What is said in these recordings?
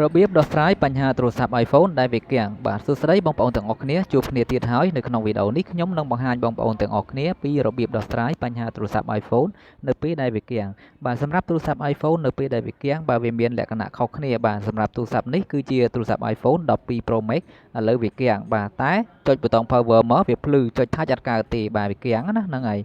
របៀបដោះស្រាយបញ្ហាទូរស័ព្ទ iPhone ដែលវាគាំងបាទសួស្តីបងប្អូនទាំងអស់គ្នាជួបគ្នាទៀតហើយនៅក្នុងវីដេអូនេះខ្ញុំនឹងបង្ហាញបងប្អូនទាំងអស់គ្នាពីរបៀបដោះស្រាយបញ្ហាទូរស័ព្ទ iPhone នៅពេលដែលវាគាំងបាទសម្រាប់ទូរស័ព្ទ iPhone នៅពេលដែលវាគាំងបាទវាមានលក្ខណៈខុសគ្នាបាទសម្រាប់ទូរស័ព្ទនេះគឺជាទូរស័ព្ទ iPhone 12 Pro Max ឥឡូវវាគាំងបាទតែចុចប៊ូតុង Power មកវាភ្លឺចុច Touch អត់កើតទេបាទវាគាំងណាហ្នឹងហើយ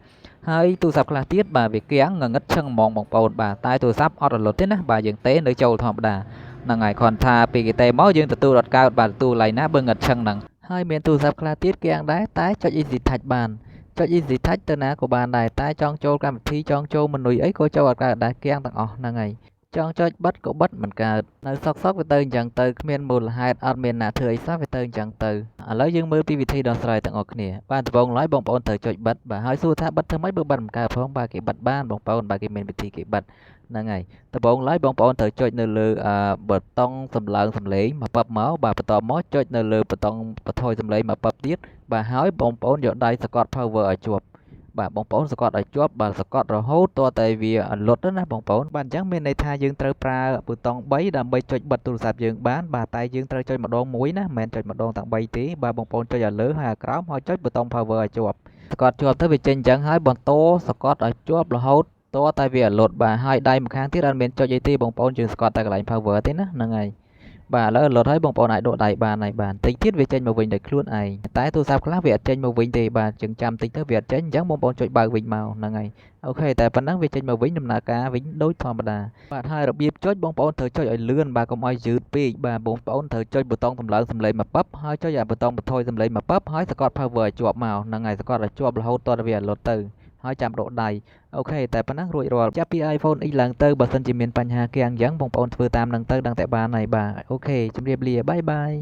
ហើយទូរស័ព្ទខ្លះទៀតបាទវាគាំងងងឹតឈឹងហ្មងបងប្អូនបាទតែទូរស័ព្ទអត់រលត់ទេណាបាទយើងទេនៅចូលធម្មតាហ្នឹងហើយគ្រាន់ថាពេលគេទេមកយើងទទួលអត់កើតបាទទទួលឡៃណាបើងឹតឈឹងហ្នឹងហើយមានទូរស័ព្ទខ្លះទៀតគាំងដែរតែចុច Easy Touch បានចុច Easy Touch ទៅណាក៏បានដែរតែចង់ចូលកម្មវិធីចង់ចូលមនុយអីក៏ចូលអត់កើតដែរគាំងទាំងអស់ហ្នឹងហើយចង់ចុចបិទក៏បិទមិនកើតនៅសក់វាទៅអញ្ចឹងទៅគ្មានមូលហេតុអត់មានណាធ្វើអីសោះវាទៅអញ្ចឹងទៅឥឡូវយើងមើលពីវិធីដោះស្រាយទាំងអស់គ្នាបាទដំបូងឡើយបងប្អូនត្រូវចុចបិទបាទហើយសួរថាបិទធ្វើម៉េចបើបិទមិនកើតផងបាទគេបិទបានបងប្អូនបាទគេមានវិធីគេបិទហ្នឹងហើយដំបូងឡើយបងប្អូនត្រូវចុចនៅលើប៊ូតុងសម្លើងសំឡេងមកប៉ាប់មកបាទបន្តមកចុចនៅលើប៊ូតុងបន្ថយសំឡេងមកប៉ាប់ទៀតបាទហើយបងប្អូនយកដៃសកត់ power ឲ្យជាប់បាទបងប្អូនសកត់ឲ្យជាប់បាទសកត់រហូតតតែវាលុតណាបងប្អូនបាទអញ្ចឹងមានន័យថាយើងត្រូវប្រើប៊ូតុង3ដើម្បីចុចបិទទូរស័ព្ទយើងបានបាទតែយើងត្រូវចុចម្ដងមួយណាមិនមែនចុចម្ដងទាំង3ទេបាទបងប្អូនចុចឲ្យលើហើយឲ្យក្រោមហើយចុចប៊ូតុង power ឲ្យជាប់សកត់ជាប់ទៅវាចេញអញ្ចឹងហើយបន្តសកត់ឲ្យជាប់រហូតតតែវាលុតបាទហើយដៃម្ខាងទៀតអត់មានចុចអីទេបងប្អូនយើងស្កត់តែកន្លែង power ទេណាហ្នឹងហើយបាទឥឡូវលុតហើយបងប្អូនអាចដកដៃបានហើយបាទតិចទៀតវាចេញមកវិញដោយខ្លួនឯងតែទូរស័ព្ទខ្លះវាអត់ចេញមកវិញទេបាទចឹងចាំតិចទៅវាអត់ចេញអញ្ចឹងបងប្អូនចុចបើកវិញមកហ្នឹងហើយអូខេតែប៉ុណ្ណឹងវាចេញមកវិញដំណើរការវិញដូចធម្មតាបាទហើយរបៀបចុចបងប្អូនត្រូវចុចឲ្យលឿនបាទកុំឲ្យយឺតពេកបាទបងប្អូនត្រូវចុចប៊ូតុងសម្លើងសំឡេងមកប៉ាប់ហើយចុចអាប៊ូតុងបន្ថយសំឡេងមកប៉ាប់ហើយសកត់ power ឲ្យជាប់មកហ្នឹងហើយសកត់ឲ្យជាប់រហូតតវាលុតទៅហើយចាំដកដៃអូខេតែប៉ុណ្ណឹងរួចរាល់ចាប់ពី iPhone X ឡើងទៅបើសិនជាមានបញ្ហាគាំងអញ្ចឹងបងប្អូនធ្វើតាមនឹងទៅដឹងតែបានហើយបាទអូខេជម្រាបលាបាយបាយ